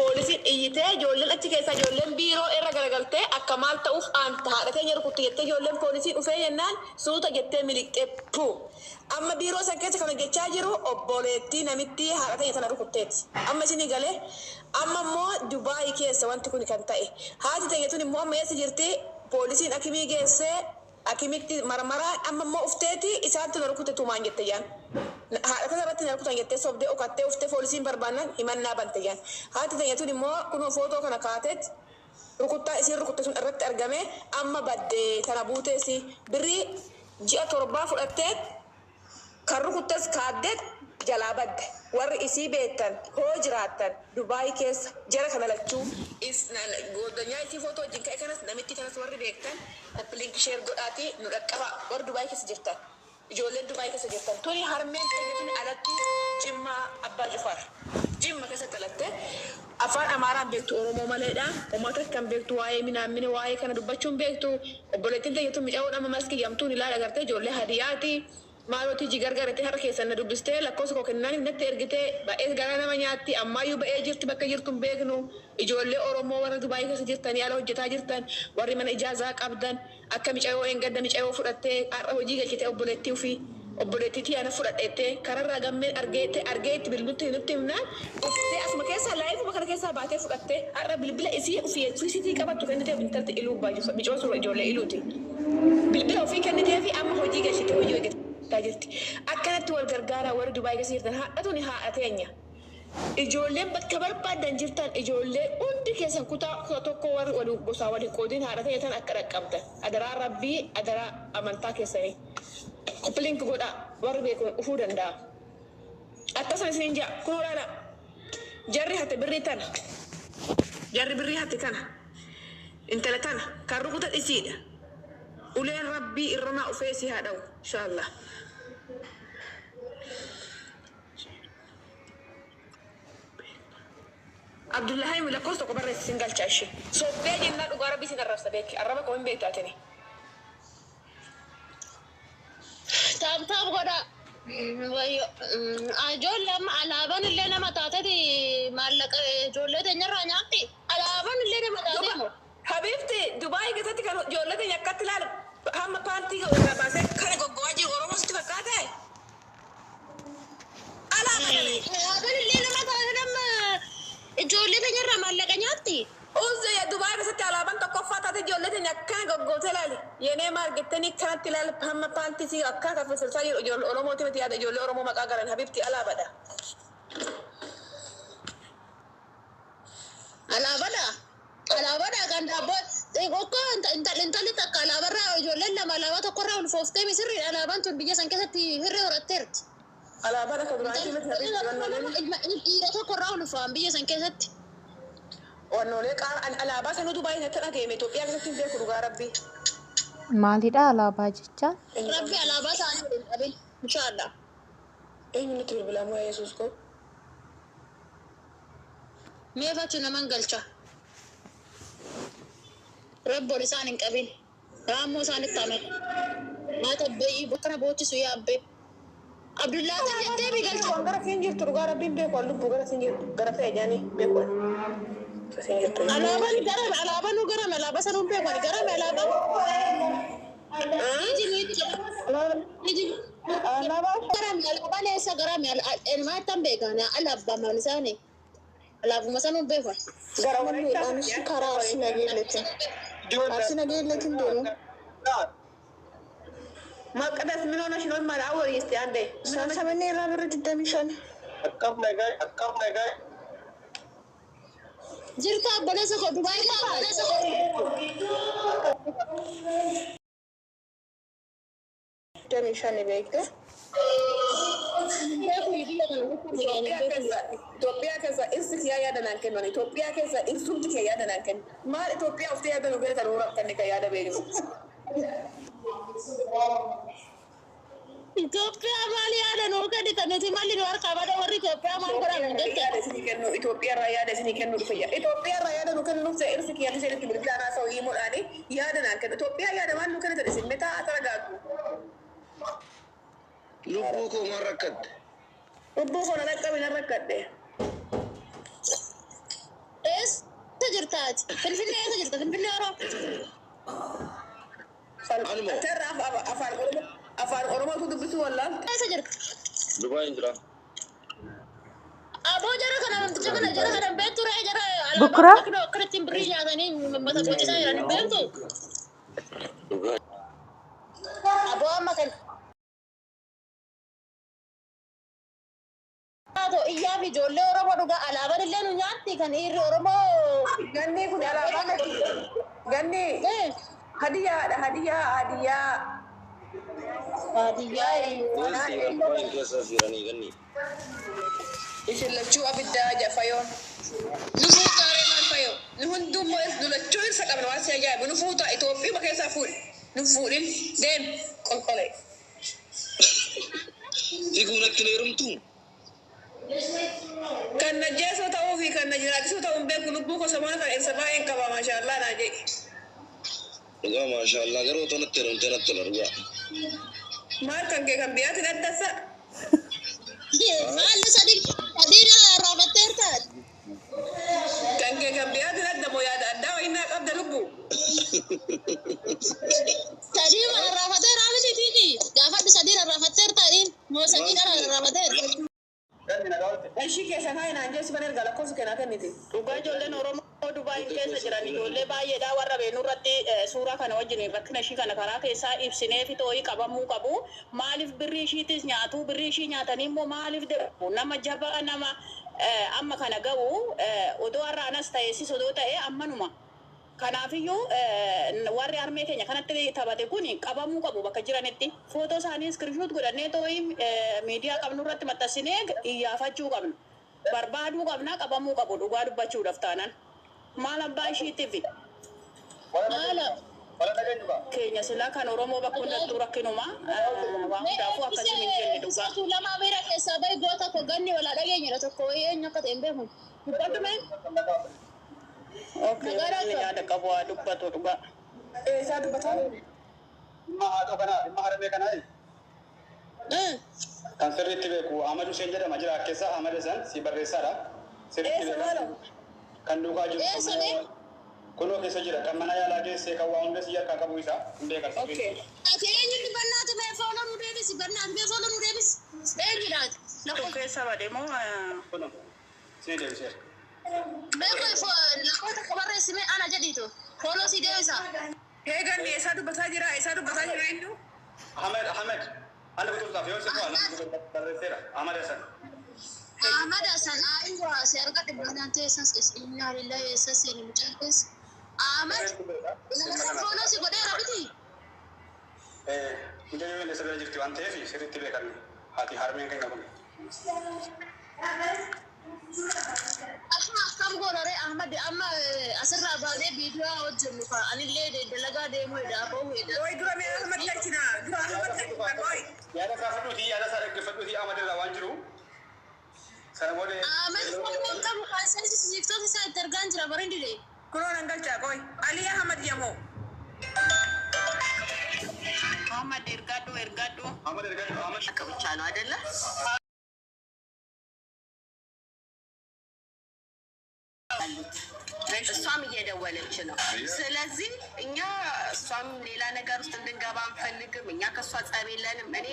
poolisiin iyyitee ijoolleen achi keessa ijoolleen biiroo irra garagaltee akka maal ta'uuf aanta haadhatee nyaru kutti jettee ijoolleen poolisiin dhufee jennaan suuta jettee miliqxee puu. Amma biiroo san keessa kan hojjechaa jiru obboleettii namitti haadhatee sana rukutteeti. Amma isin galee amma immoo Dubaayii keessa wanti kun kan ta'e. Haati ta'e tun immoo amma eessa jirti poolisiin akimii geessee akimitti marmaraa amma immoo ufteeti isaatti na rukutte tumaan jette jaan. Haadha irratti na rukutan jettee sobdee okattee uftee poolisiin barbaannan himannaa bante jaan. Haati ta'e tun immoo kunoo footoo kana kaateet rukuttaa isiin rukutte sun irratti argame amma baddee tana buuteesi birrii ji'a 7 fudhatteet kan rukuttes kaaddeet jalaa badde. Warri isii beektan hoo jiraattan Dubaayii keessa jara kana lachuu godonyaa isii footoo wajjin ka'e kanas namitti kanas warri beektan link share godhaati nu dhaqqaba warri Dubaayii keessa jirtan ijoolleen Dubaayii keessa jirtan tuni harmeen tuni alatti Jimma Abbaa Jifar Jimma keessa dhalatte afaan Amaaraan beektu Oromoo maleedhaan uummata kan beektu waa'ee minaamini waa'ee kana dubbachuun beektu obboleettiin tayyatu miidhawuu dhama maskii yamtuun ilaa agartee ijoollee hadiyaati. Maaloti jigargarate harka keessan dubbistee lakkoofsa koo kennaan natti ergitee baay'ee gara nama nyaatti ammayyuu ba'ee jirti bakka jirtu hin beeknu ijoollee Oromoo warra Dubaayii keessa jirtanii ala hojjetaa jirtan warri mana ijaazaa qabdan akka micayoo engadda micayoo fudhattee har'a hojii galchitee obboleettii ofii obboleettii ana fudhadheettee kararraa gammeen argee itti bilbiltutti nutti himnaan dhuftee asuma keessaa laayifuma kana keessaa baatee fudhattee har'a bilbila isii ofii electricity qabattu kennitee intalti iluu baay'isa micoo suura ijoollee iluuti bilbila ofii kennitee fi amma hojii galchitee hojii hojjete. Akkanatti wal gargaaraa warri Dubaayii keessa jirtan haadhatuni haadhateenya. Ijoolleen bakka barbaadan jirtan ijoollee hundi keessan kutaa tokko warri waliin gosaa waliin qoodiin haadhateenya tan akka dhaqqabdan. Adaraa Rabbii adaraa amantaa keessanii. Koppiliinki godhaa warri beekuun dhufuu danda'a. Akkasuma isin jaa kun olaanaa. Jarri hatte birrii tana. Jarri birrii hatte tana. Intala tana kan rukutan isiidha. Uleen Rabbii irranaa ufee si haa dha'u inshallah. Abdullahi mila kosto ko barre single chashi. So beji na dhugaa Rabbii sin arrabsa beeki. Arraba ko hin beektaatini. Taab godha. Ijoollee amma alaabaan illee nama taateti maallaqa ijoollee teenyarraa nyaatti. Alaabaan illee nama taateti. Habibti Dubaayii keessatti kan ijoollee teenya akkatti ilaalu hamma paartii irraa baasee kana goggo'aa jiru Oromoo sitti fakkaate. Alaabaan illee nama taateti ijoollee teenyarraa maallaqa nyaatti. Uzze Dubaayii keessatti alaabaan tokkoffaa taate ijoollee teenya akkana goggootee ilaali. Yenee maal jettanii kanatti ilaalu hamma paartii akka kaffalchaa jiru ijoollee Oromooti miti yaada ijoollee Oromoo maqaa garan Habibti alaabadha. Alaabadha. Alaabadha kan daabboo intalli takka alaabarraa ijoolleen lama alaabaa tokkorraa ulfooftee misirri alaabaan tun biyya san keessatti hirree horatteerti. Alaabadha kan duraatii miti dhiira tokkorraa ulfaan biyya san keessatti. Wannoolee alaabaa sanuu Dubaayii natti dhageeme Itoophiyaa keessatti hin beeku dhugaa Rabbii. Maalidha alaabaa jecha? Rabbi alaabaa isaanii waliin qabin inshaallah. Eenyu nutti bilbilamu yaa Yesuus koo? Mee fachu naman galcha. Rabboon isaan hin qabin. Raammoo isaanitti amen. Maata abbeeyyii bokkana boochisu yaa abbee. Abdullaa ta'e jettee bigalcha. Waan gara siin jirtu dhugaa Rabbiin beeku waan lubbuu gara siin jirtu gara ta'e jaanii beeku. Alaabaan garame alaabaan garame alaabaa sanuun beeku garame alaabaan. Alaabaan eessa garame elmaattan beekan alaabbaamaan isaanii. Alaabuma sanuun beeku. Gara wanuudhaanis karaa arsina geelletin. Arsina geelletin deemu. Maqadas minoo national mala awwal yesti ande. Samanee irraa birra 25. Akkam nagaa. Jirta abboleessa koo Dubaayii kaa abboleessa koo. Dami shani beekte. Itoophiyaa keessa irsi kiyyaa yaada naan kennan. Itoophiyaa keessa irsumti kiyya yaada naan kennan. Maal Itoophiyaa uftee yaada nu beektan horaa akkanni kan yaada beeknu. Itoophiyaa maal yaada nuu gadi kan nuti malli nu harkaa bada warri Itoophiyaa maal godhan jettee. Itoophiyaa irraa yaada isinii kennu dhufe. Itoophiyaa irraa yaada nu kennu dhufe irsi kiyyaa isinitti bilbilaan haasa'u himuudhaani yaada naan kennu. Itoophiyaa yaada maal nu kennitan isin metaa asara gaatu. Lubbuu koo maal rakkadde? Lubbuu koo na dhaqqabe na rakkadde. ላት ፍልፍል ያዘጅ ፍልፍል ያራ afaan oromoo dubbisu wallaan yazaጅ Dubai jira. Abo jara kana jara kana beektu ree jara Bukra? akkanatiin birrii nyaatanii mata boccisaa jiran beektu. Abo amma kan iyyaa fi ijoollee Oromoo dhugaa alaabaan illee nu nyaatti kan dhiirri Oromoo. ganni kun alaabaa miti ganni hadiyaadha hadiyaa isin lachuu abiddaa jafayoon nu fuutaaree maal fayoo nu hundummoo nu lachuu irsa qabna waan si ajaa'ibu nu fuutaa Itoophiyaa keessaa fuudhi nu fuudhin deem qolqolee Iguunatti leerumtuu. kan najjeesoo ta'uu fi kan najiraaqisoo ta'uun beeku lubbuu kosomoon kan ibsa baay'een qaba maashaallah naa jedhi Dhugaa maashaallah garuu tonatti hirumtee natti tola dhugaa. maal kan kee kan biyyaatti daddasa Maalli sadiira raafatteer taate. kan kee kan biyyaatti daddamoo yaada addaa wayinnaa qabda lubbuu Sadiira raafatteer raafiti fiigi gaafadhu sadiira raafatteer taadhiin moo sadiira raafatteer. ishii keessa kaayinaan jeessi ban erga lakkoofsi kennaa kenniti dhugaa ijoolleen oromoo Dubaay keessa jiran ijoollee baay'eedhaa warra beenu irratti suuraa kana wajjin rakkina ishii kana karaa keessaa ibsinee fi too'ii qabamuu qabu maaliif birrii ishiitis nyaatu birrii ishii nyaatanii immoo maaliif deemu nama jabaa nama amma kana ga'u odoo har'aanas ta'e sis odoo ta'e ammanuma kanaafiyyuu warri armee keenya kanatti taphate kun qabamuu qabu bakka jiranitti footoo isaanii iskiriishuut godhannee too'ii miidiyaa qabnu irratti maxxansinee iyyaafachuu qabna barbaaduu qabna qabamuu qabu dhugaa dubbachuudhaaf taanaan maal abbaa ishiitiif Haala. keenya silaa kan oromoo bakka hundattuu rakkinuma waan hundaafuu akkasii hin jenne dhugaa Isaatu lama beera keessaa bahi goota tokko ganni walaa dhageenyadha tokko eenyu akka ta'e hin beeku. Dubbatume okay yaada qabu waa dubbatu dhugaa isaa dubbataa Dhimma haadhoo kanaa, dhimma haramee kanaa kan sirriitti beeku Ahmad Hussein jedhama jira keessa Ahmad san si barreessaadha. Sirriitti beeku. Kan duukaa jiru. Kunoo keessa jira kan mana yaalaa keessee kan waa hunda si harkaa qabu isaa hin beekan. okay ati eenyu dibbannaatu mee fooloo nu deebisi bannaatu mee fooloo nu deebisi eenyudhaati kun keessa badeemoo Kunoo si deebisee. lakkoota qabarreessimee ana jedhiitu fooloo si deebisa. heeganni isaa dubbataa jira eenyu Ahmed. Anda betul tak? Yo semua barreessera. Ahmad Hassan. Ahmad Hassan aywa si arga dibbanaan teessas inna lillahi eessas ni mucaalkees Ahmad fooloo si godheera biti. Mucaa yoo sirrii jirti waan ta'eef sirriitti beekan haati harmeen keenya kun. Akkam goonore Ahmad amma asirraa baanee viidiyoo hojjennu fa anillee dalagaa deemuu dhaaboo hedda. Oi dura mee Ahmad galchina dura Ahmad galchina oi Yaada kaafadhuuti yaada isaa dhaggeeffadhuuti Ahmad irraa waan jiru. Sana booda Ahmad fooloo qabu kan seensiftoota isaa itti argaan jira barindile. kunoon an galchaa oi Ali Ahmad yamoo Ahmad ergadhu Ahmad ergaa Ahmad akka ብቻ ነው አይደለ እሷም እየደወለች ነው። ስለዚህ እኛ እሷም ሌላ ነገር ውስጥ እንድንገባ አንፈልግም። እኛ ከእሷ ጸብ የለንም። እኔ